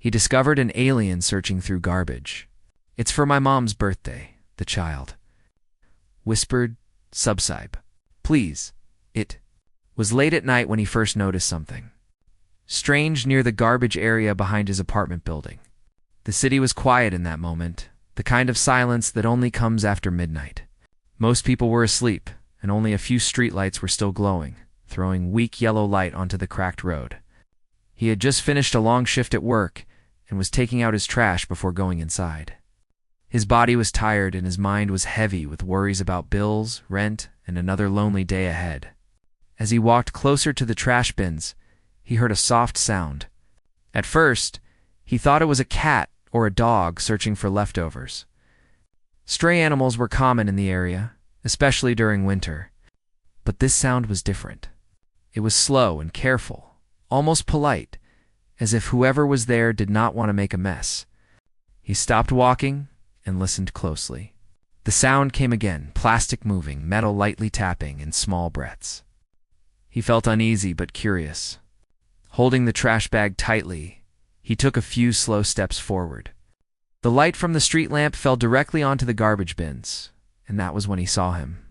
He discovered an alien searching through garbage. "It's for my mom's birthday," the child whispered, "Subscribe, please." It was late at night when he first noticed something strange near the garbage area behind his apartment building. The city was quiet in that moment, the kind of silence that only comes after midnight. Most people were asleep, and only a few streetlights were still glowing, throwing weak yellow light onto the cracked road. He had just finished a long shift at work and was taking out his trash before going inside. His body was tired and his mind was heavy with worries about bills, rent, and another lonely day ahead. As he walked closer to the trash bins, he heard a soft sound. At first, he thought it was a cat or a dog searching for leftovers. Stray animals were common in the area, especially during winter. But this sound was different. It was slow and careful, almost polite, as if whoever was there did not want to make a mess. He stopped walking and listened closely. The sound came again, plastic moving, metal lightly tapping in small breaths. He felt uneasy but curious. Holding the trash bag tightly, he took a few slow steps forward. The light from the street lamp fell directly onto the garbage bins, and that was when he saw him.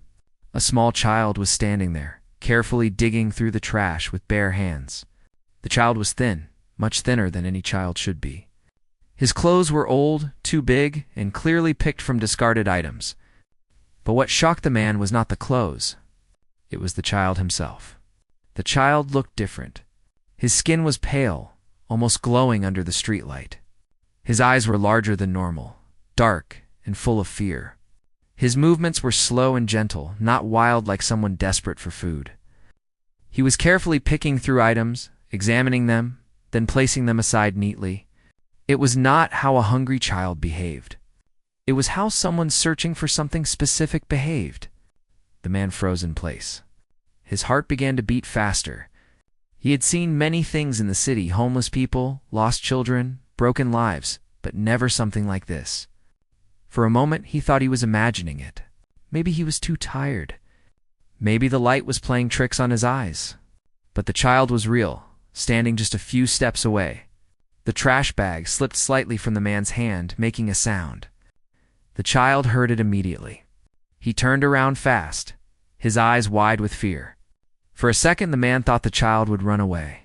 A small child was standing there, carefully digging through the trash with bare hands. The child was thin, much thinner than any child should be. His clothes were old, too big, and clearly picked from discarded items. But what shocked the man was not the clothes. It was the child himself. The child looked different. His skin was pale, almost glowing under the streetlight. His eyes were larger than normal, dark and full of fear. His movements were slow and gentle, not wild like someone desperate for food. He was carefully picking through items, examining them, then placing them aside neatly. It was not how a hungry child behaved. It was how someone searching for something specific behaved. The man froze in place. His heart began to beat faster. He had seen many things in the city, homeless people, lost children, broken lives, but never something like this. For a moment, he thought he was imagining it. Maybe he was too tired. Maybe the light was playing tricks on his eyes. But the child was real, standing just a few steps away. The trash bag slipped slightly from the man's hand, making a sound. The child heard it immediately. He turned around fast, his eyes wide with fear. For a second, the man thought the child would run away.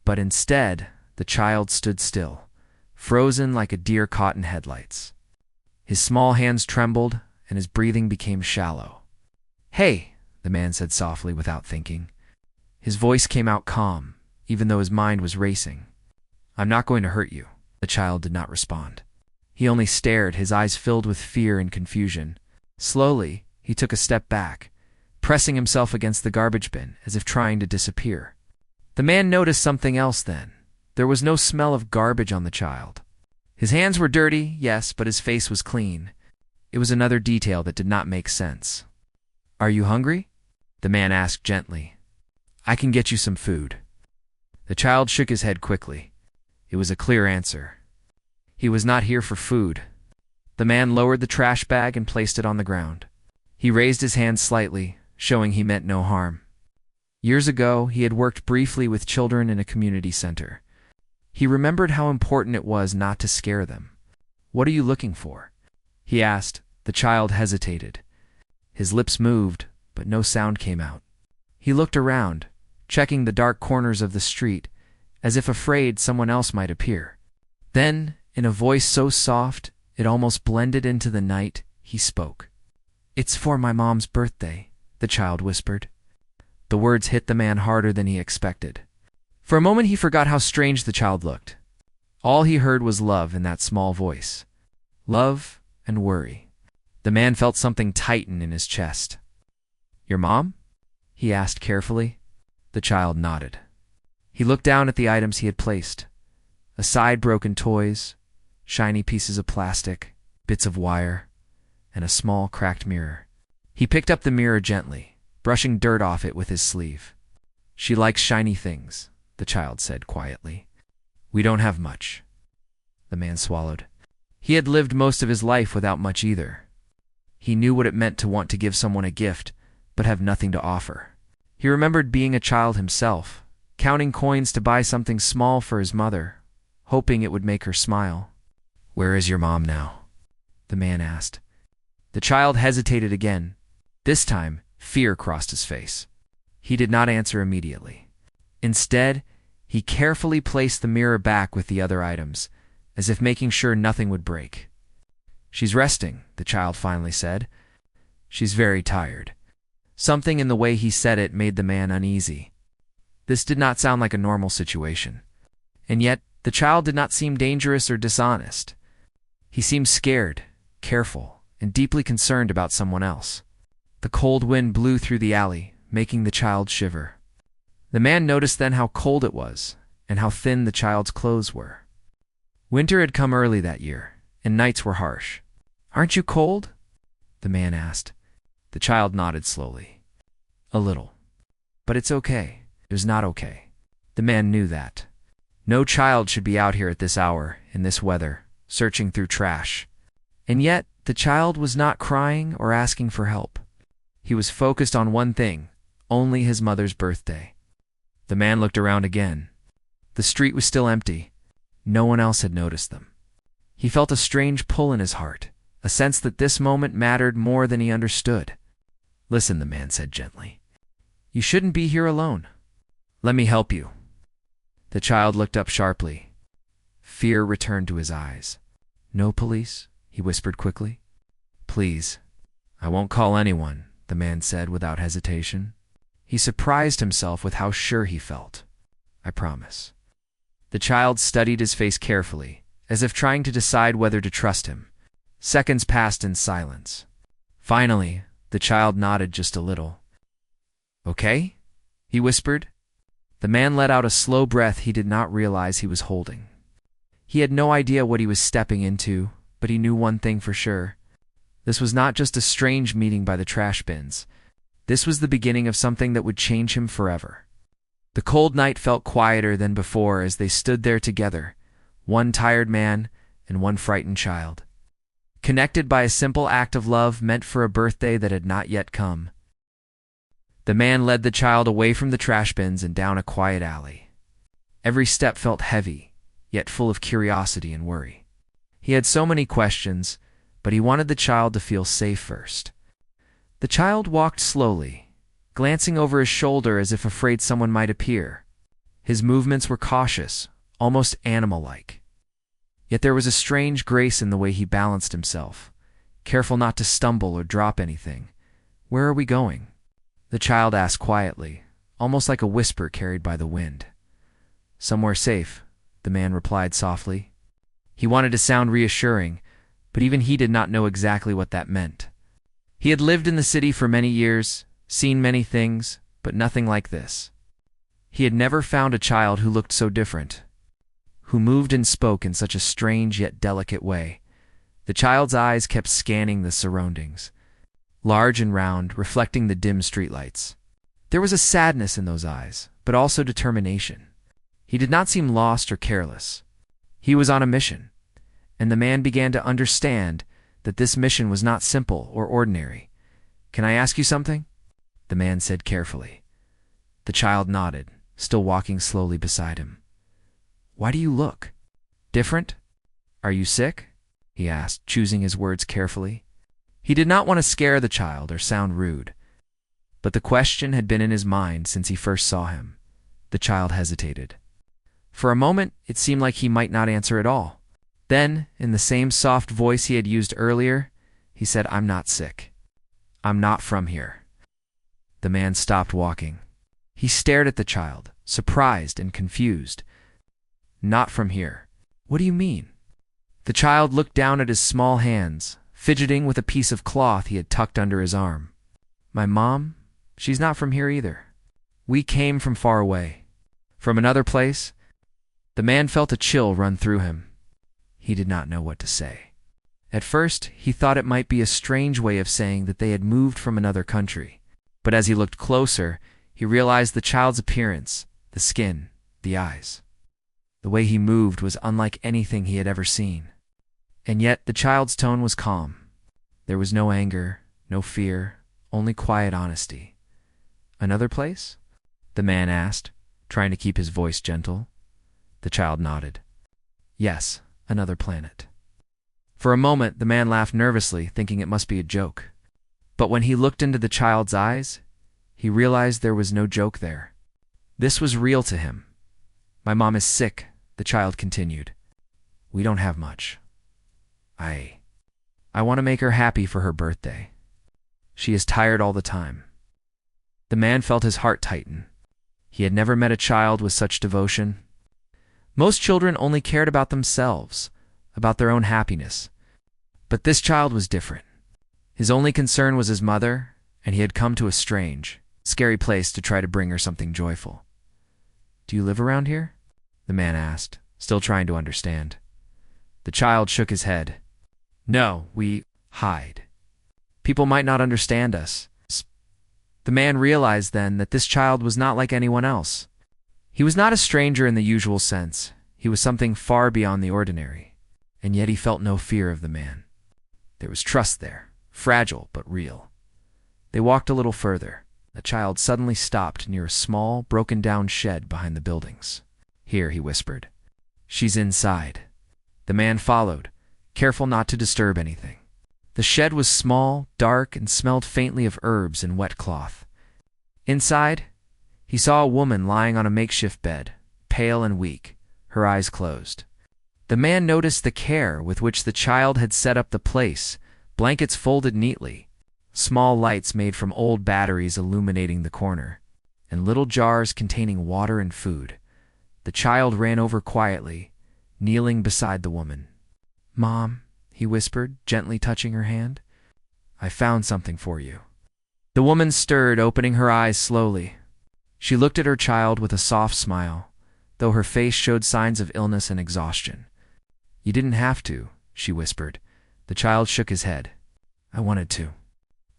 But instead, the child stood still, frozen like a deer caught in headlights. His small hands trembled, and his breathing became shallow. "Hey," the man said softly without thinking. His voice came out calm, even though his mind was racing. "I'm not going to hurt you." The child did not respond. He only stared, his eyes filled with fear and confusion. Slowly, he took a step back, pressing himself against the garbage bin, as if trying to disappear. The man noticed something else then. There was no smell of garbage on the child. His hands were dirty, yes, but his face was clean. It was another detail that did not make sense. "Are you hungry?" the man asked gently. "I can get you some food." The child shook his head quickly. It was a clear answer. He was not here for food. The man lowered the trash bag and placed it on the ground. He raised his hand slightly, showing he meant no harm. Years ago, he had worked briefly with children in a community center. He remembered how important it was not to scare them. "What are you looking for?" he asked. The child hesitated. His lips moved, but no sound came out. He looked around, checking the dark corners of the street, as if afraid someone else might appear. Then, in a voice so soft it almost blended into the night, he spoke. "It's for my mom's birthday," the child whispered. The words hit the man harder than he expected. For a moment he forgot how strange the child looked. All he heard was love in that small voice. Love and worry. The man felt something tighten in his chest. "Your mom?" he asked carefully. The child nodded. He looked down at the items he had placed. Aside broken toys, shiny pieces of plastic, bits of wire, and a small cracked mirror. He picked up the mirror gently, brushing dirt off it with his sleeve. "She likes shiny things," the child said quietly. "We don't have much." The man swallowed. He had lived most of his life without much either. He knew what it meant to want to give someone a gift, but have nothing to offer. He remembered being a child himself, counting coins to buy something small for his mother, hoping it would make her smile. "Where is your mom now?" the man asked. The child hesitated again. This time, fear crossed his face. He did not answer immediately. Instead, he carefully placed the mirror back with the other items, as if making sure nothing would break. "She's resting," the child finally said. "She's very tired." Something in the way he said it made the man uneasy. This did not sound like a normal situation. And yet, the child did not seem dangerous or dishonest. He seemed scared, careful, and deeply concerned about someone else. The cold wind blew through the alley, making the child shiver. The man noticed then how cold it was, and how thin the child's clothes were. Winter had come early that year, and nights were harsh. "Aren't you cold?" the man asked. The child nodded slowly. "A little. But it's okay." It was not okay. The man knew that. No child should be out here at this hour, in this weather, searching through trash. And yet, the child was not crying or asking for help. He was focused on one thing, only his mother's birthday. The man looked around again. The street was still empty. No one else had noticed them. He felt a strange pull in his heart, a sense that this moment mattered more than he understood. "Listen," the man said gently. "You shouldn't be here alone. Let me help you." The child looked up sharply. Fear returned to his eyes. "No police?" he whispered quickly. "Please. I won't call anyone," the man said without hesitation. He surprised himself with how sure he felt. "I promise." The child studied his face carefully, as if trying to decide whether to trust him. Seconds passed in silence. Finally, the child nodded just a little. "Okay?" he whispered. The man let out a slow breath he did not realize he was holding. He had no idea what he was stepping into, but he knew one thing for sure. This was not just a strange meeting by the trash bins. This was the beginning of something that would change him forever. The cold night felt quieter than before as they stood there together, one tired man and one frightened child, connected by a simple act of love meant for a birthday that had not yet come. The man led the child away from the trash bins and down a quiet alley. Every step felt heavy, yet full of curiosity and worry. He had so many questions, but he wanted the child to feel safe first. The child walked slowly, glancing over his shoulder as if afraid someone might appear. His movements were cautious, almost animal-like. Yet there was a strange grace in the way he balanced himself, careful not to stumble or drop anything. "Where are we going?" the child asked quietly, almost like a whisper carried by the wind. "Somewhere safe," the man replied softly. He wanted to sound reassuring, but even he did not know exactly what that meant. He had lived in the city for many years, seen many things, but nothing like this. He had never found a child who looked so different, who moved and spoke in such a strange yet delicate way. The child's eyes kept scanning the surroundings, large and round, reflecting the dim streetlights. There was a sadness in those eyes, but also determination. He did not seem lost or careless. He was on a mission, and the man began to understand that this mission was not simple or ordinary. "Can I ask you something?" the man said carefully. The child nodded, still walking slowly beside him. "Why do you look different? Are you sick?" he asked, choosing his words carefully. He did not want to scare the child or sound rude, but the question had been in his mind since he first saw him. The child hesitated. For a moment, it seemed like he might not answer at all. Then, in the same soft voice he had used earlier, he said, "I'm not sick. I'm not from here." The man stopped walking. He stared at the child, surprised and confused. "Not from here? What do you mean?" The child looked down at his small hands, fidgeting with a piece of cloth he had tucked under his arm. "My mom? She's not from here either. We came from far away. From another place." The man felt a chill run through him. He did not know what to say. At first, he thought it might be a strange way of saying that they had moved from another country. But as he looked closer, he realized the child's appearance, the skin, the eyes. The way he moved was unlike anything he had ever seen. And yet the child's tone was calm. There was no anger, no fear, only quiet honesty. "Another place?" the man asked, trying to keep his voice gentle. The child nodded. Yes, another planet. For a moment, the man laughed nervously, thinking it must be a joke. But when he looked into the child's eyes, he realized there was no joke there. This was real to him. My mom is sick, the child continued. We don't have much. I want to make her happy for her birthday. She is tired all the time. The man felt his heart tighten. He had never met a child with such devotion. Most children only cared about themselves, about their own happiness. But this child was different. His only concern was his mother, and he had come to a strange, scary place to try to bring her something joyful. Do you live around here? The man asked, still trying to understand. The child shook his head. No, we hide. People might not understand us. The man realized then that this child was not like anyone else. He was not a stranger in the usual sense. He was something far beyond the ordinary, and yet he felt no fear of the man. There was trust there, fragile but real. They walked a little further. The child suddenly stopped near a small, broken-down shed behind the buildings. Here, he whispered. She's inside. The man followed, careful not to disturb anything. The shed was small, dark, and smelled faintly of herbs and wet cloth. Inside, he saw a woman lying on a makeshift bed, pale and weak, her eyes closed. The man noticed the care with which the child had set up the place, blankets folded neatly, small lights made from old batteries illuminating the corner, and little jars containing water and food. The child ran over quietly, kneeling beside the woman. Mom, he whispered, gently touching her hand. I found something for you. The woman stirred, opening her eyes slowly. She looked at her child with a soft smile, though her face showed signs of illness and exhaustion. You didn't have to, she whispered. The child shook his head. I wanted to.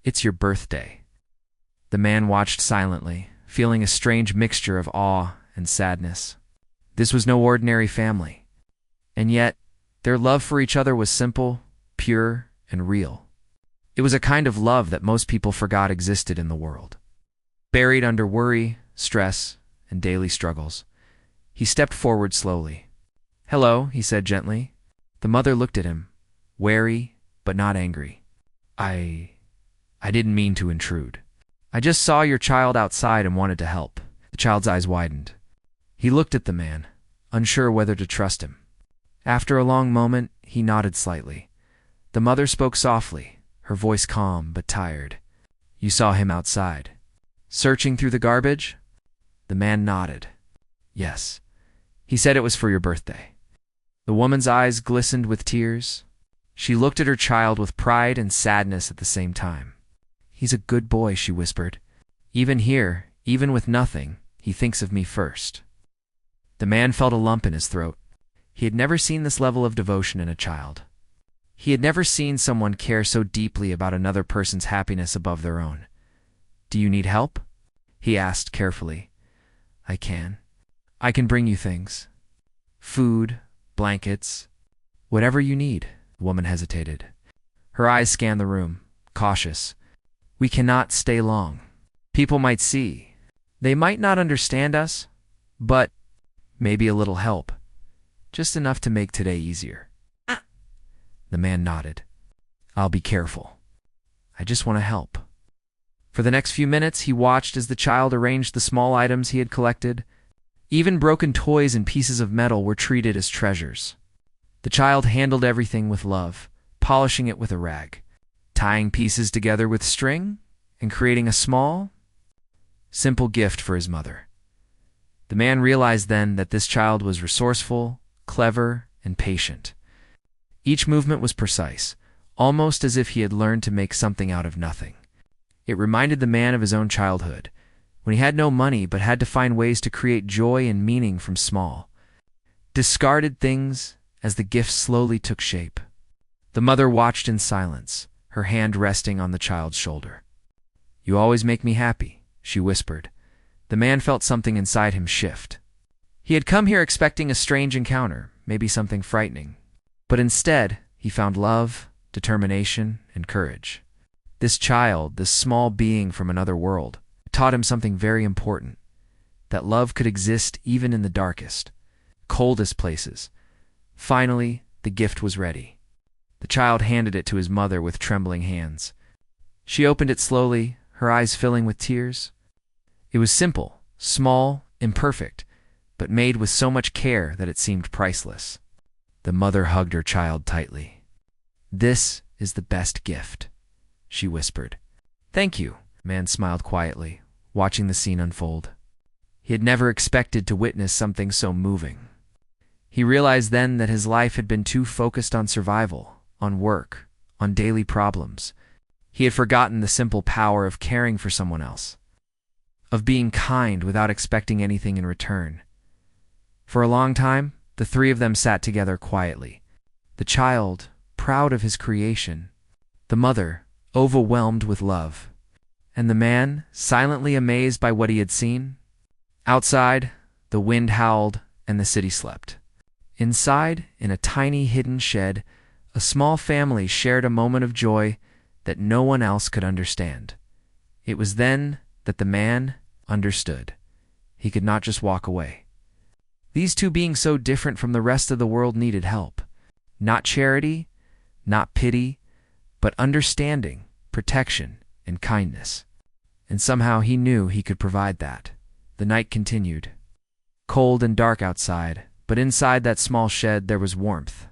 It's your birthday. The man watched silently, feeling a strange mixture of awe and sadness. This was no ordinary family, and yet their love for each other was simple, pure, and real. It was a kind of love that most people forgot existed in the world. Buried under worry, stress, and daily struggles, he stepped forward slowly. Hello, he said gently. The mother looked at him, wary but not angry. I didn't mean to intrude. I just saw your child outside and wanted to help. The child's eyes widened. He looked at the man, unsure whether to trust him. After a long moment, he nodded slightly. The mother spoke softly, her voice calm but tired. You saw him outside. Searching through the garbage? The man nodded. Yes. He said it was for your birthday. The woman's eyes glistened with tears. She looked at her child with pride and sadness at the same time. He's a good boy, she whispered. Even here, even with nothing, he thinks of me first. The man felt a lump in his throat. He had never seen this level of devotion in a child. He had never seen someone care so deeply about another person's happiness above their own. Do you need help? He asked carefully. I can. I can bring you things. Food, blankets, whatever you need. The woman hesitated. Her eyes scanned the room, cautious. We cannot stay long. People might see. They might not understand us, but maybe a little help. Just enough to make today easier. The man nodded. I'll be careful. I just want to help. For the next few minutes, he watched as the child arranged the small items he had collected. Even broken toys and pieces of metal were treated as treasures. The child handled everything with love, polishing it with a rag, tying pieces together with string, and creating a small, simple gift for his mother. The man realized then that this child was resourceful, clever, and patient. Each movement was precise, almost as if he had learned to make something out of nothing. It reminded the man of his own childhood, when he had no money but had to find ways to create joy and meaning from small, discarded things as the gift slowly took shape. The mother watched in silence, her hand resting on the child's shoulder. You always make me happy, she whispered. The man felt something inside him shift. He had come here expecting a strange encounter, maybe something frightening. But instead, he found love, determination, and courage. This child, this small being from another world, taught him something very important, that love could exist even in the darkest, coldest places, Finally, the gift was ready. The child handed it to his mother with trembling hands. She opened it slowly, her eyes filling with tears. It was simple, small, imperfect, but made with so much care that it seemed priceless. The mother hugged her child tightly. "This is the best gift," she whispered. "Thank you," the man smiled quietly, watching the scene unfold. He had never expected to witness something so moving. He realized then that his life had been too focused on survival, on work, on daily problems. He had forgotten the simple power of caring for someone else, of being kind without expecting anything in return. For a long time, the three of them sat together quietly. The child, proud of his creation, the mother, overwhelmed with love, and the man, silently amazed by what he had seen. Outside, the wind howled and the city slept. Inside, in a tiny hidden shed, a small family shared a moment of joy that no one else could understand. It was then that the man understood. He could not just walk away. These two beings so different from the rest of the world needed help. Not charity, not pity, but understanding, protection, and kindness. And somehow he knew he could provide that. The night continued. Cold and dark outside, but inside that small shed there was warmth.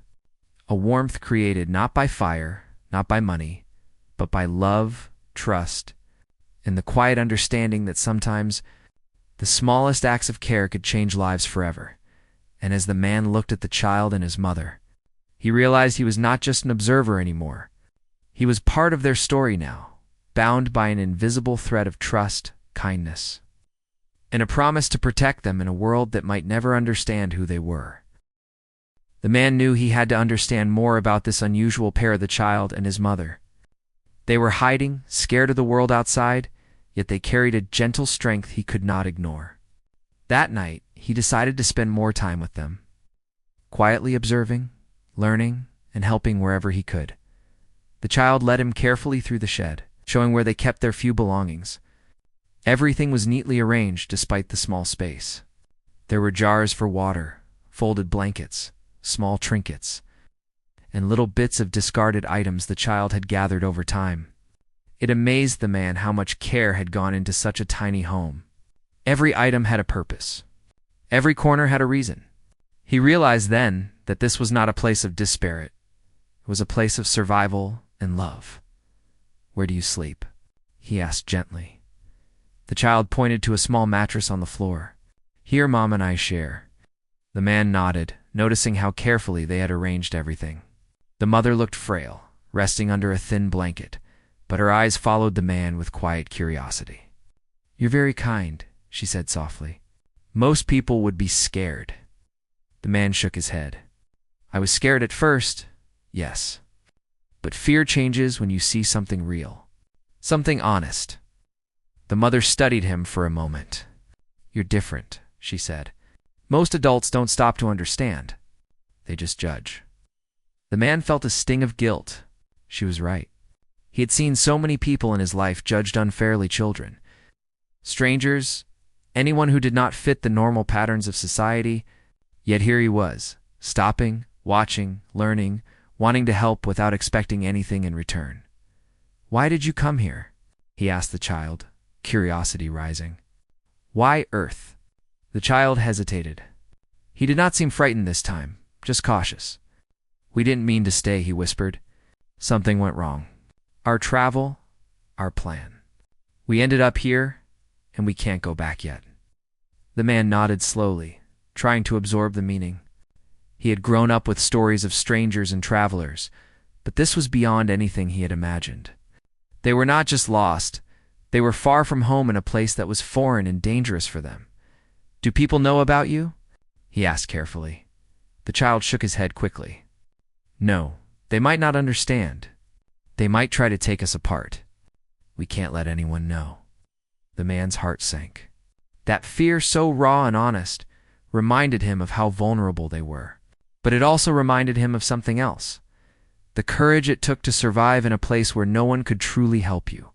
A warmth created not by fire, not by money, but by love, trust, and the quiet understanding that sometimes the smallest acts of care could change lives forever. And as the man looked at the child and his mother, he realized he was not just an observer anymore. He was part of their story now, bound by an invisible thread of trust, kindness, and a promise to protect them in a world that might never understand who they were. The man knew he had to understand more about this unusual pair, the child and his mother. They were hiding, scared of the world outside, yet they carried a gentle strength he could not ignore. That night, he decided to spend more time with them, quietly observing, learning, and helping wherever he could. The child led him carefully through the shed, showing where they kept their few belongings. Everything was neatly arranged despite the small space. There were jars for water, folded blankets, small trinkets, and little bits of discarded items the child had gathered over time. It amazed the man how much care had gone into such a tiny home. Every item had a purpose. Every corner had a reason. He realized then that this was not a place of disparate. It was a place of survival and love. "Where do you sleep?" he asked gently. The child pointed to a small mattress on the floor. "Here Mom and I share." The man nodded, noticing how carefully they had arranged everything. The mother looked frail, resting under a thin blanket, but her eyes followed the man with quiet curiosity. "You're very kind," she said softly. "Most people would be scared." The man shook his head. "I was scared at first, yes. But fear changes when you see something real, something honest." The mother studied him for a moment. "You're different," she said. "Most adults don't stop to understand. They just judge." The man felt a sting of guilt. She was right. He had seen so many people in his life judged unfairly: children, strangers, anyone who did not fit the normal patterns of society. Yet here he was, stopping, watching, learning, wanting to help without expecting anything in return. "Why did you come here?" he asked the child, curiosity rising. "Why Earth?" The child hesitated. He did not seem frightened this time, just cautious. "We didn't mean to stay," he whispered. "Something went wrong. Our travel, our plan. We ended up here, and we can't go back yet." The man nodded slowly, trying to absorb the meaning. He had grown up with stories of strangers and travelers, but this was beyond anything he had imagined. They were not just lost, they were far from home in a place that was foreign and dangerous for them. "Do people know about you?" he asked carefully. The child shook his head quickly. "No, they might not understand. They might try to take us apart. We can't let anyone know." The man's heart sank. That fear, so raw and honest, reminded him of how vulnerable they were. But it also reminded him of something else: the courage it took to survive in a place where no one could truly help you.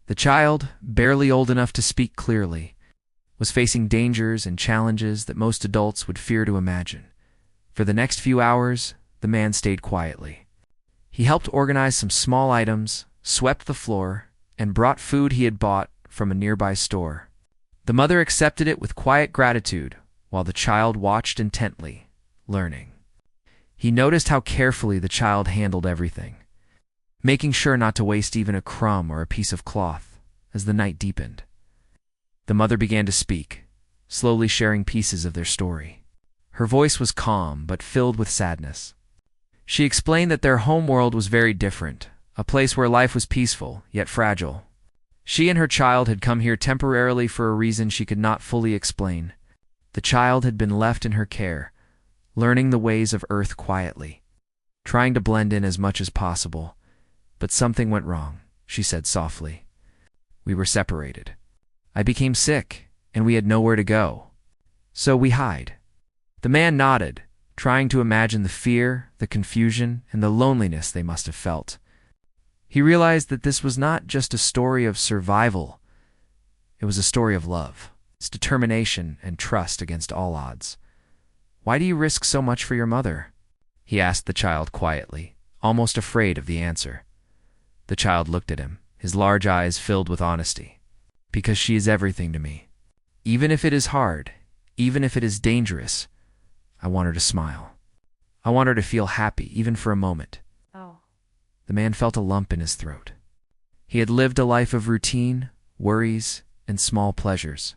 The child, barely old enough to speak clearly, was facing dangers and challenges that most adults would fear to imagine. For the next few hours, the man stayed quietly. He helped organize some small items, swept the floor, and brought food he had bought from a nearby store. The mother accepted it with quiet gratitude, while the child watched intently, learning. He noticed how carefully the child handled everything, making sure not to waste even a crumb or a piece of cloth. As the night deepened, the mother began to speak, slowly sharing pieces of their story. Her voice was calm but filled with sadness. She explained that their home world was very different, a place where life was peaceful, yet fragile. She and her child had come here temporarily for a reason she could not fully explain. The child had been left in her care, learning the ways of Earth quietly, trying to blend in as much as possible. But something went wrong, she said softly. We were separated. I became sick, and we had nowhere to go. So we hid. The man nodded, trying to imagine the fear, the confusion, and the loneliness they must have felt. He realized that this was not just a story of survival. It was a story of love, its determination, and trust against all odds. Why do you risk so much for your mother? He asked the child quietly, almost afraid of the answer. The child looked at him, his large eyes filled with honesty. Because she is everything to me. Even if it is hard, even if it is dangerous, I want her to smile. I want her to feel happy, even for a moment. Oh. The man felt a lump in his throat. He had lived a life of routine, worries, and small pleasures.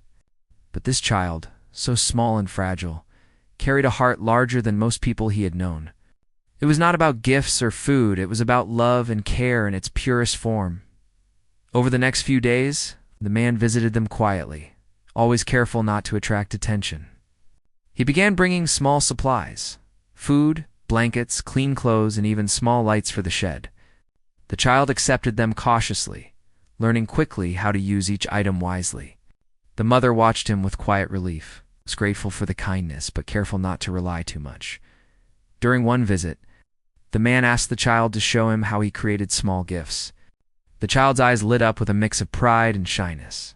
But this child, so small and fragile, carried a heart larger than most people he had known. It was not about gifts or food, it was about love and care in its purest form. Over the next few days, the man visited them quietly, always careful not to attract attention. He began bringing small supplies: food, blankets, clean clothes, and even small lights for the shed. The child accepted them cautiously, learning quickly how to use each item wisely. The mother watched him with quiet relief, was grateful for the kindness, but careful not to rely too much. During one visit, the man asked the child to show him how he created small gifts. The child's eyes lit up with a mix of pride and shyness.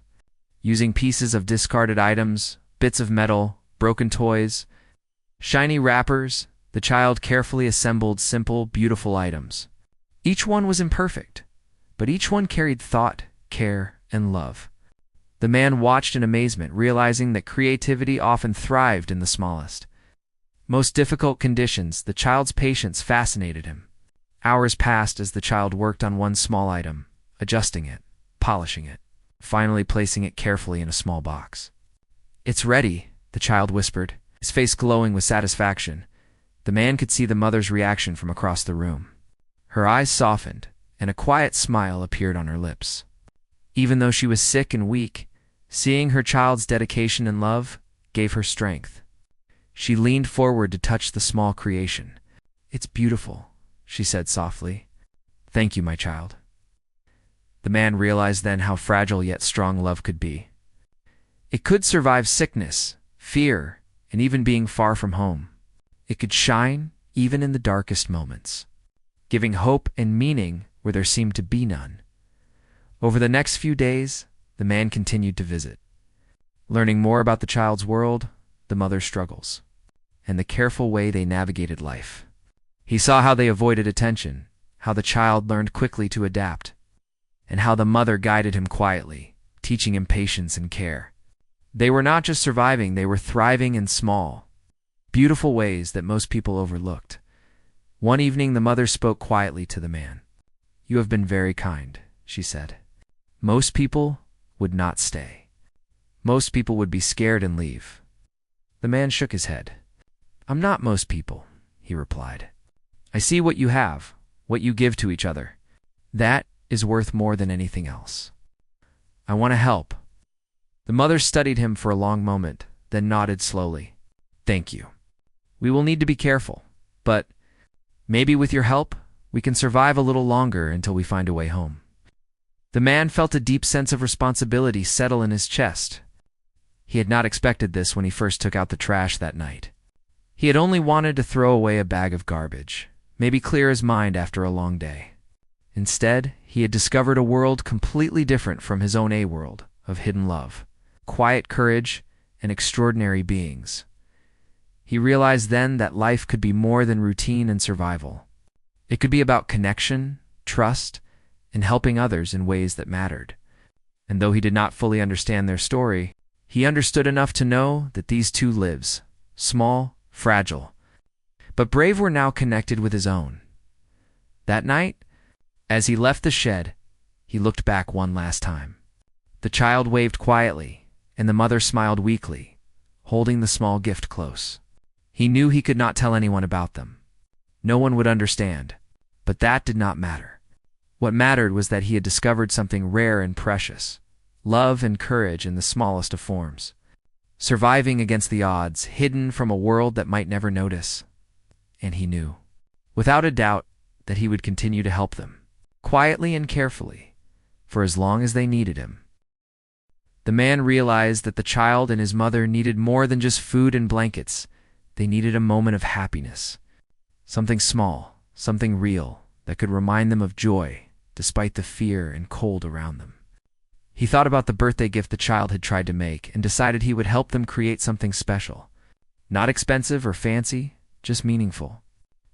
Using pieces of discarded items, bits of metal, broken toys, shiny wrappers, the child carefully assembled simple, beautiful items. Each one was imperfect, but each one carried thought, care, and love. The man watched in amazement, realizing that creativity often thrived in the smallest, most difficult conditions. The child's patience fascinated him. Hours passed as the child worked on one small item, adjusting it, polishing it, finally placing it carefully in a small box. "It's ready," the child whispered, his face glowing with satisfaction. The man could see the mother's reaction from across the room. Her eyes softened, and a quiet smile appeared on her lips. Even though she was sick and weak, seeing her child's dedication and love gave her strength. She leaned forward to touch the small creation. "It's beautiful," she said softly. "Thank you, my child." The man realized then how fragile yet strong love could be. It could survive sickness, fear, and even being far from home. It could shine even in the darkest moments, giving hope and meaning where there seemed to be none. Over the next few days, the man continued to visit, learning more about the child's world, the mother's struggles, and the careful way they navigated life. He saw how they avoided attention, how the child learned quickly to adapt, and how the mother guided him quietly, teaching him patience and care. They were not just surviving, they were thriving in small, beautiful ways that most people overlooked. One evening, the mother spoke quietly to the man. "You have been very kind," she said. "Most people would not stay. Most people would be scared and leave." The man shook his head. "I'm not most people," he replied. "I see what you have, what you give to each other. That is worth more than anything else. I want to help." The mother studied him for a long moment, then nodded slowly. "Thank you. We will need to be careful, but maybe with your help, we can survive a little longer until we find a way home." The man felt a deep sense of responsibility settle in his chest. He had not expected this when he first took out the trash that night. He had only wanted to throw away a bag of garbage, maybe clear his mind after a long day. Instead, he had discovered a world completely different from his own world of hidden love, quiet courage, and extraordinary beings. He realized then that life could be more than routine and survival. It could be about connection, trust, and helping others in ways that mattered. And though he did not fully understand their story, he understood enough to know that these two lives, small, fragile, but brave, were now connected with his own. That night, as he left the shed, he looked back one last time. The child waved quietly, and the mother smiled weakly, holding the small gift close. He knew he could not tell anyone about them. No one would understand, but that did not matter. What mattered was that he had discovered something rare and precious: love and courage in the smallest of forms. Surviving against the odds, hidden from a world that might never notice. And he knew, without a doubt, that he would continue to help them, quietly and carefully, for as long as they needed him. The man realized that the child and his mother needed more than just food and blankets. They needed a moment of happiness. Something small, something real, that could remind them of joy, despite the fear and cold around them. He thought about the birthday gift the child had tried to make and decided he would help them create something special. Not expensive or fancy, just meaningful.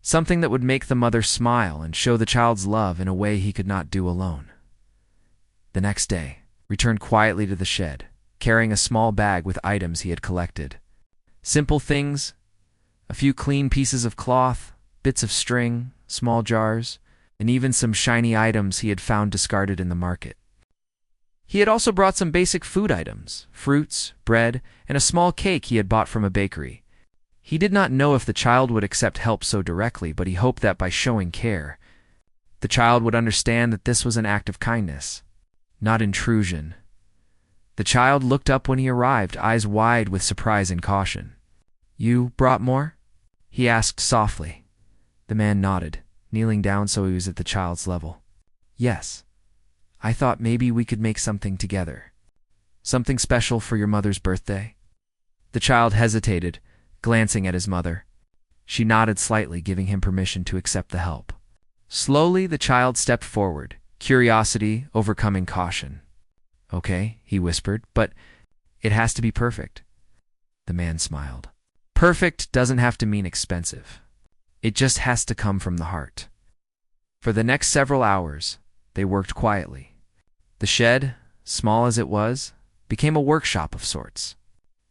Something that would make the mother smile and show the child's love in a way he could not do alone. The next day, returned quietly to the shed, carrying a small bag with items he had collected. Simple things, a few clean pieces of cloth, bits of string, small jars, and even some shiny items he had found discarded in the market. He had also brought some basic food items, fruits, bread, and a small cake he had bought from a bakery. He did not know if the child would accept help so directly, but he hoped that by showing care, the child would understand that this was an act of kindness, not intrusion. The child looked up when he arrived, eyes wide with surprise and caution. "You brought more?" he asked softly. The man nodded, kneeling down so he was at the child's level. "Yes. I thought maybe we could make something together. Something special for your mother's birthday?" The child hesitated, glancing at his mother. She nodded slightly, giving him permission to accept the help. Slowly, the child stepped forward, curiosity overcoming caution. "Okay," he whispered, "but it has to be perfect." The man smiled. "Perfect doesn't have to mean expensive. It just has to come from the heart." For the next several hours, they worked quietly. The shed, small as it was, became a workshop of sorts.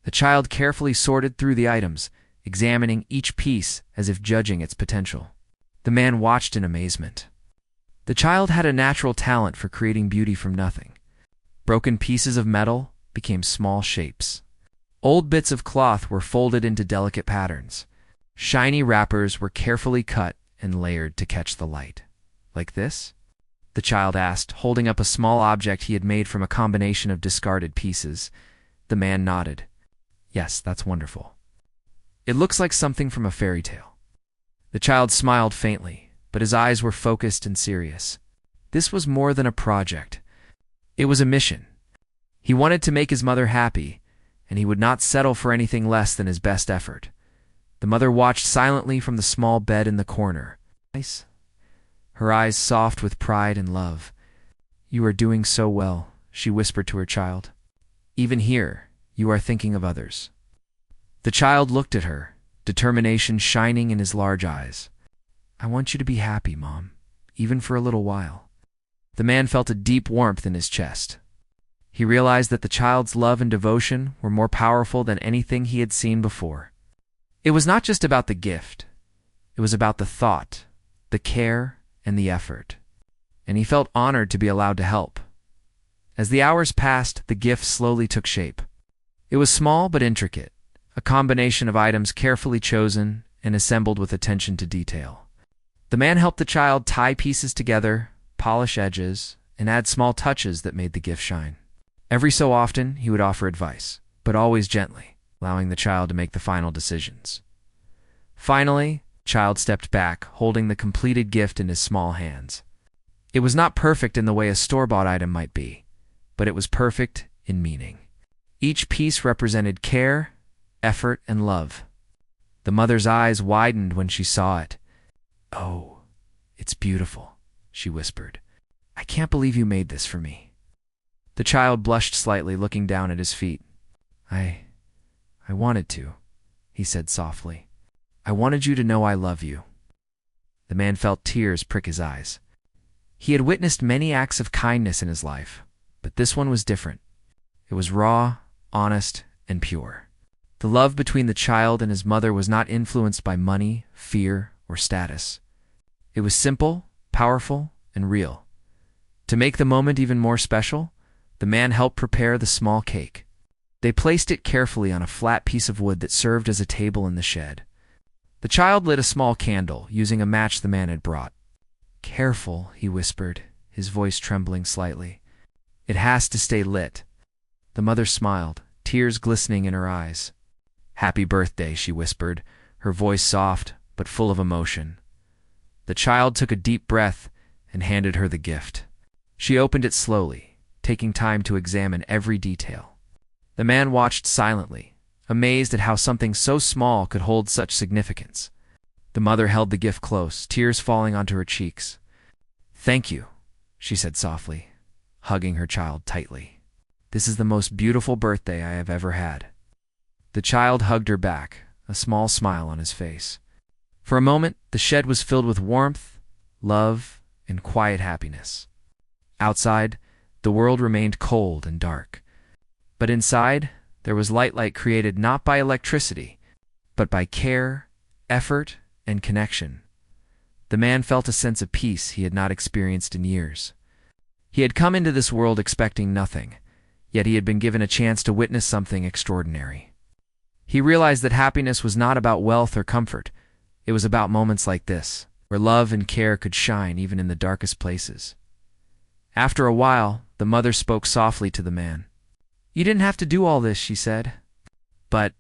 The child carefully sorted through the items, examining each piece as if judging its potential. The man watched in amazement. The child had a natural talent for creating beauty from nothing. Broken pieces of metal became small shapes. Old bits of cloth were folded into delicate patterns. Shiny wrappers were carefully cut and layered to catch the light. "Like this?" the child asked, holding up a small object he had made from a combination of discarded pieces. The man nodded. "Yes, that's wonderful. It looks like something from a fairy tale." The child smiled faintly, but his eyes were focused and serious. This was more than a project. It was a mission. He wanted to make his mother happy, and he would not settle for anything less than his best effort. The mother watched silently from the small bed in the corner, her eyes soft with pride and love. "You are doing so well," she whispered to her child. "Even here, you are thinking of others." The child looked at her, determination shining in his large eyes. "I want you to be happy, Mom, even for a little while." The man felt a deep warmth in his chest. He realized that the child's love and devotion were more powerful than anything he had seen before. It was not just about the gift. It was about the thought, the care, and the effort. And he felt honored to be allowed to help. As the hours passed, the gift slowly took shape. It was small but intricate, a combination of items carefully chosen and assembled with attention to detail. The man helped the child tie pieces together, polish edges, and add small touches that made the gift shine. Every so often, he would offer advice, but always gently, allowing the child to make the final decisions. Finally, the child stepped back, holding the completed gift in his small hands. It was not perfect in the way a store-bought item might be, but it was perfect in meaning. Each piece represented care, effort, and love. The mother's eyes widened when she saw it. "Oh, it's beautiful," she whispered. "I can't believe you made this for me." The child blushed slightly, looking down at his feet. I wanted to," he said softly. "I wanted you to know I love you." The man felt tears prick his eyes. He had witnessed many acts of kindness in his life, but this one was different. It was raw, honest, and pure. The love between the child and his mother was not influenced by money, fear, or status. It was simple, powerful, and real. To make the moment even more special, the man helped prepare the small cake. They placed it carefully on a flat piece of wood that served as a table in the shed. The child lit a small candle, using a match the man had brought. "Careful," he whispered, his voice trembling slightly. "It has to stay lit." The mother smiled, tears glistening in her eyes. "Happy birthday," she whispered, her voice soft but full of emotion. The child took a deep breath and handed her the gift. She opened it slowly, taking time to examine every detail. The man watched silently, amazed at how something so small could hold such significance. The mother held the gift close, tears falling onto her cheeks. "Thank you," she said softly, hugging her child tightly. "This is the most beautiful birthday I have ever had." The child hugged her back, a small smile on his face. For a moment, the shed was filled with warmth, love, and quiet happiness. Outside, the world remained cold and dark. But inside, there was light created not by electricity, but by care, effort, and connection. The man felt a sense of peace he had not experienced in years. He had come into this world expecting nothing, yet he had been given a chance to witness something extraordinary. He realized that happiness was not about wealth or comfort. It was about moments like this, where love and care could shine even in the darkest places. After a while, the mother spoke softly to the man. "You didn't have to do all this," she said, "but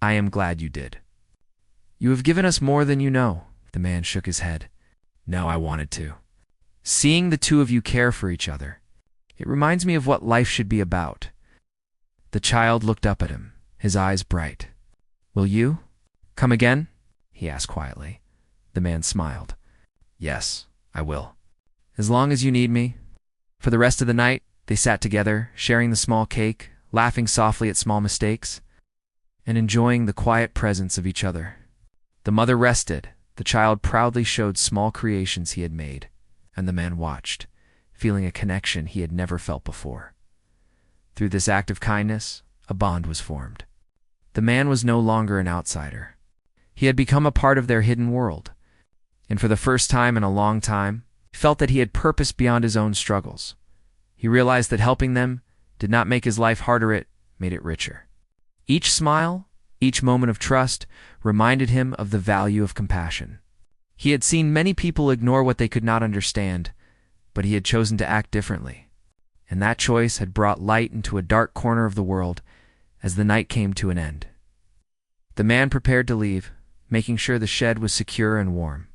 I am glad you did. You have given us more than you know." The man shook his head. "No, I wanted to. Seeing the two of you care for each other, it reminds me of what life should be about." The child looked up at him, his eyes bright. "Will you come again?" he asked quietly. The man smiled. "Yes, I will. As long as you need me." For the rest of the night, they sat together, sharing the small cake, laughing softly at small mistakes, and enjoying the quiet presence of each other. The mother rested, the child proudly showed small creations he had made, and the man watched, feeling a connection he had never felt before. Through this act of kindness, a bond was formed. The man was no longer an outsider. He had become a part of their hidden world, and for the first time in a long time, felt that he had purpose beyond his own struggles. He realized that helping them did not make his life harder, it made it richer. Each smile, each moment of trust, reminded him of the value of compassion. He had seen many people ignore what they could not understand, but he had chosen to act differently, and that choice had brought light into a dark corner of the world as the night came to an end. The man prepared to leave, making sure the shed was secure and warm.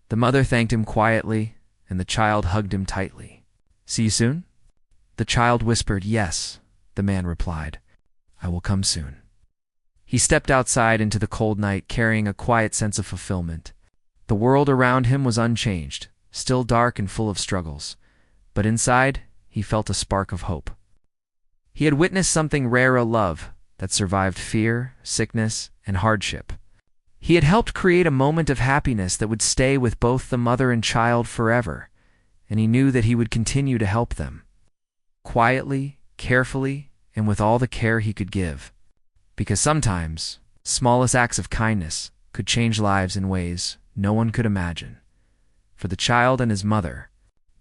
The mother thanked him quietly, and the child hugged him tightly. "See you soon?" The child whispered, "Yes," the man replied. "I will come soon." He stepped outside into the cold night, carrying a quiet sense of fulfillment. The world around him was unchanged, still dark and full of struggles, but inside he felt a spark of hope. He had witnessed something rare, a love that survived fear, sickness, and hardship. He had helped create a moment of happiness that would stay with both the mother and child forever, and he knew that he would continue to help them. Quietly, carefully, and with all the care he could give. Because sometimes, smallest acts of kindness could change lives in ways no one could imagine. For the child and his mother,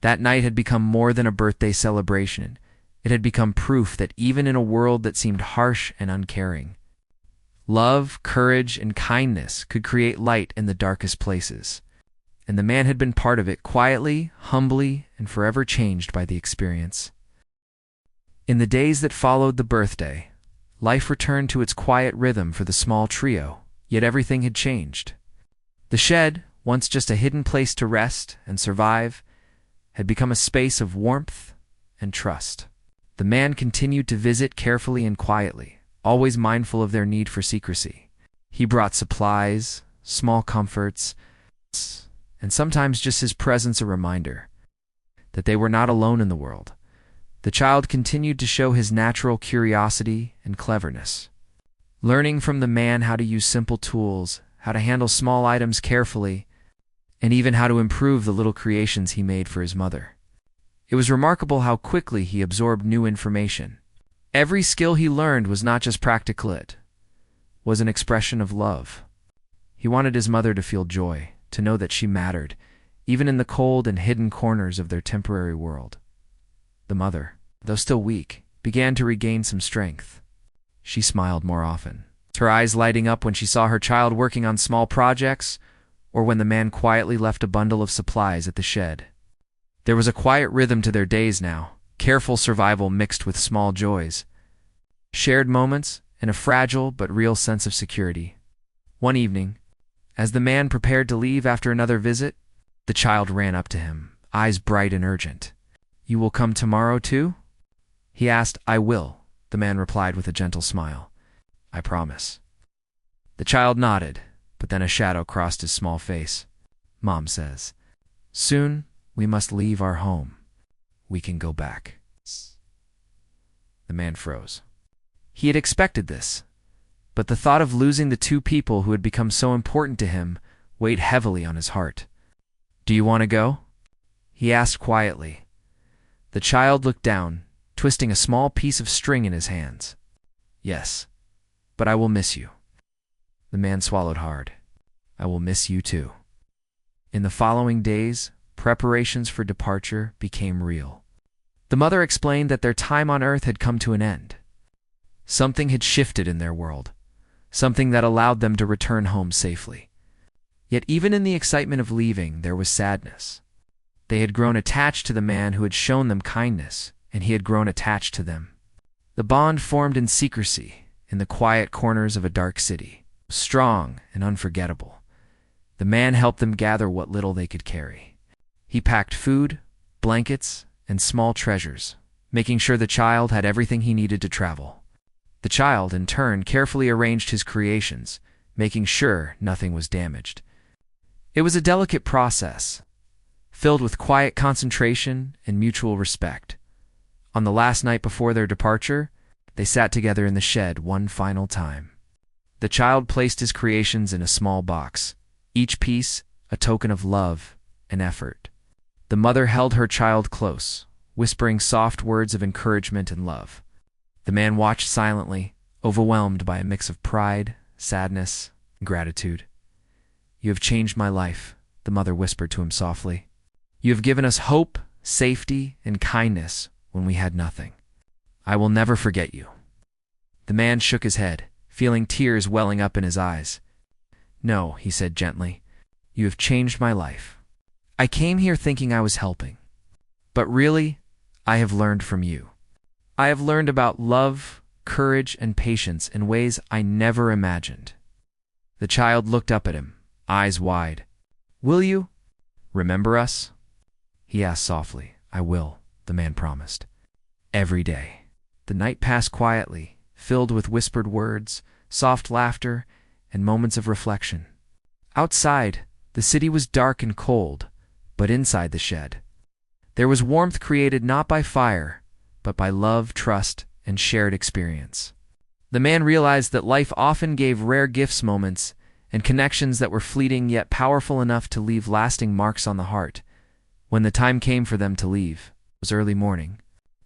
that night had become more than a birthday celebration. It had become proof that even in a world that seemed harsh and uncaring, love, courage, and kindness could create light in the darkest places. And the man had been part of it, quietly, humbly, and forever changed by the experience. In the days that followed the birthday, life returned to its quiet rhythm for the small trio, yet everything had changed. The shed, once just a hidden place to rest and survive, had become a space of warmth and trust. The man continued to visit carefully and quietly, always mindful of their need for secrecy. He brought supplies, small comforts, and sometimes just his presence a reminder that they were not alone in the world. The child continued to show his natural curiosity and cleverness. learning from the man how to use simple tools, how to handle small items carefully, and even how to improve the little creations he made for his mother. It was remarkable how quickly he absorbed new information. Every skill he learned was not just practical, it was an expression of love. He wanted his mother to feel joy, to know that she mattered, even in the cold and hidden corners of their temporary world. The mother, though still weak, began to regain some strength. She smiled more often, her eyes lighting up when she saw her child working on small projects, or when the man quietly left a bundle of supplies at the shed. There was a quiet rhythm to their days now, careful survival mixed with small joys, shared moments, and a fragile but real sense of security. One evening, as the man prepared to leave after another visit, the child ran up to him, eyes bright and urgent. "You will come tomorrow too?" he asked. "I will," the man replied with a gentle smile. "I promise." The child nodded, but then a shadow crossed his small face. "Mom says, soon we must leave our home. We can go back." The man froze. He had expected this, but the thought of losing the two people who had become so important to him weighed heavily on his heart. "Do you want to go?" he asked quietly. The child looked down, twisting a small piece of string in his hands. "Yes, but I will miss you." The man swallowed hard. "I will miss you too." In the following days, preparations for departure became real. The mother explained that their time on Earth had come to an end. Something had shifted in their world, something that allowed them to return home safely. Yet even in the excitement of leaving, there was sadness. They had grown attached to the man who had shown them kindness, and he had grown attached to them. The bond formed in secrecy, in the quiet corners of a dark city, strong and unforgettable. The man helped them gather what little they could carry. He packed food, blankets, and small treasures, making sure the child had everything he needed to travel. The child, in turn, carefully arranged his creations, making sure nothing was damaged. It was a delicate process, filled with quiet concentration and mutual respect. On the last night before their departure, they sat together in the shed one final time. The child placed his creations in a small box, each piece a token of love and effort. The mother held her child close, whispering soft words of encouragement and love. The man watched silently, overwhelmed by a mix of pride, sadness, and gratitude. "You have changed my life," the mother whispered to him softly. "You have given us hope, safety, and kindness when we had nothing. I will never forget you." The man shook his head, feeling tears welling up in his eyes. "No," he said gently, "you have changed my life. I came here thinking I was helping. But really, I have learned from you. I have learned about love, courage, and patience in ways I never imagined." The child looked up at him, eyes wide. "Will you remember us?" he asked softly. "I will," the man promised. Every day. The night passed quietly, filled with whispered words, soft laughter, and moments of reflection. Outside, the city was dark and cold, but inside the shed, there was warmth created not by fire, but by love, trust, and shared experience. The man realized that life often gave rare gifts moments and connections that were fleeting yet powerful enough to leave lasting marks on the heart. When the time came for them to leave, it was early morning.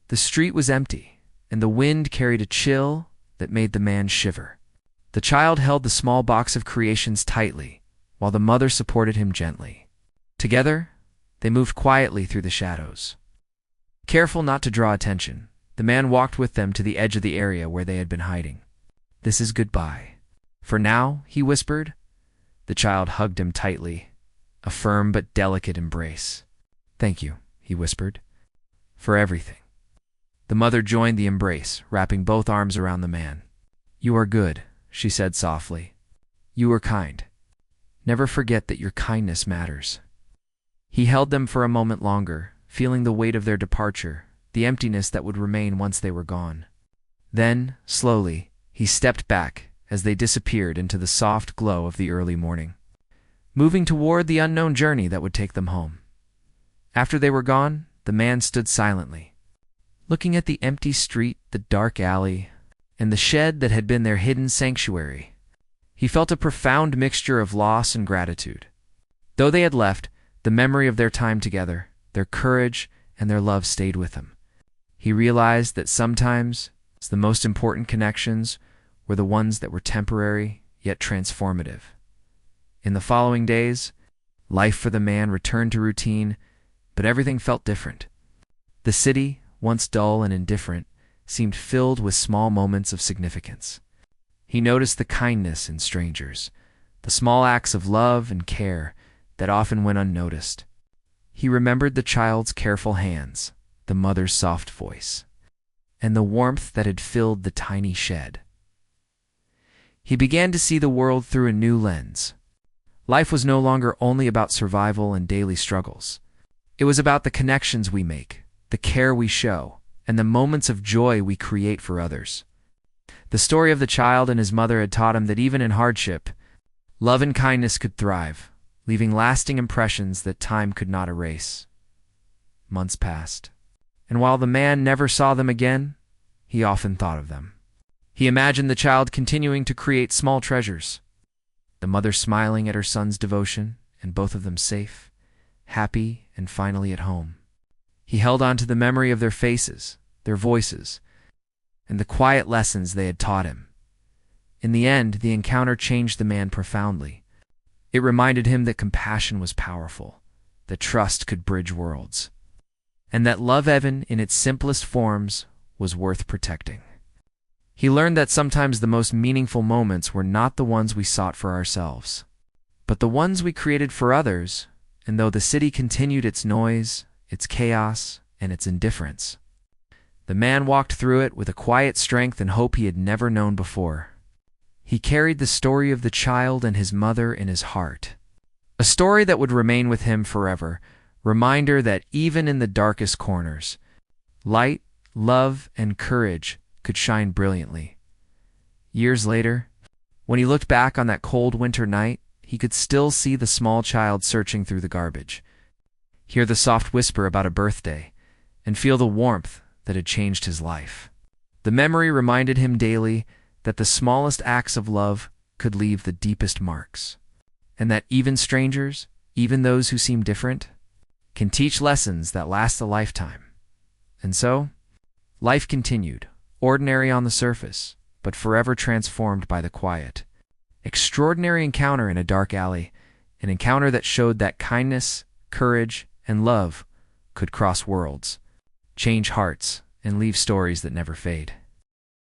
The street was empty, and the wind carried a chill that made the man shiver. The child held the small box of creations tightly, while the mother supported him gently. Together, they moved quietly through the shadows. Careful not to draw attention, the man walked with them to the edge of the area where they had been hiding. "This is goodbye. For now," he whispered. The child hugged him tightly, a firm but delicate embrace. "Thank you," he whispered, "for everything." The mother joined the embrace, wrapping both arms around the man. "You are good," she said softly. "You are kind. Never forget that your kindness matters." He held them for a moment longer, feeling the weight of their departure, the emptiness that would remain once they were gone. Then, slowly, he stepped back as they disappeared into the soft glow of the early morning, moving toward the unknown journey that would take them home. After they were gone, the man stood silently, looking at the empty street, the dark alley, and the shed that had been their hidden sanctuary. He felt a profound mixture of loss and gratitude. Though they had left, the memory of their time together, their courage, and their love stayed with him. He realized that sometimes the most important connections were the ones that were temporary yet transformative. In the following days, life for the man returned to routine, but everything felt different. The city, once dull and indifferent, seemed filled with small moments of significance. He noticed the kindness in strangers, the small acts of love and care that often went unnoticed. He remembered the child's careful hands, the mother's soft voice, and the warmth that had filled the tiny shed. He began to see the world through a new lens. Life was no longer only about survival and daily struggles. It was about the connections we make, the care we show, and the moments of joy we create for others. The story of the child and his mother had taught him that even in hardship, love and kindness could thrive, leaving lasting impressions that time could not erase. Months passed, and while the man never saw them again, he often thought of them. He imagined the child continuing to create small treasures, the mother smiling at her son's devotion, and both of them safe, happy, and finally at home. He held on to the memory of their faces, their voices, and the quiet lessons they had taught him. In the end, the encounter changed the man profoundly. It reminded him that compassion was powerful, that trust could bridge worlds, and that love, even in its simplest forms, was worth protecting. He learned that sometimes the most meaningful moments were not the ones we sought for ourselves, but the ones we created for others. And though the city continued its noise, its chaos, and its indifference, the man walked through it with a quiet strength and hope he had never known before. He carried the story of the child and his mother in his heart, a story that would remain with him forever, reminder that even in the darkest corners, light, love, and courage could shine brilliantly. Years later, when he looked back on that cold winter night, he could still see the small child searching through the garbage, hear the soft whisper about a birthday, and feel the warmth that had changed his life. The memory reminded him daily that the smallest acts of love could leave the deepest marks, and that even strangers, even those who seem different, can teach lessons that last a lifetime. And so, life continued, ordinary on the surface, but forever transformed by the quiet, extraordinary encounter in a dark alley, an encounter that showed that kindness, courage, and love could cross worlds, change hearts, and leave stories that never fade.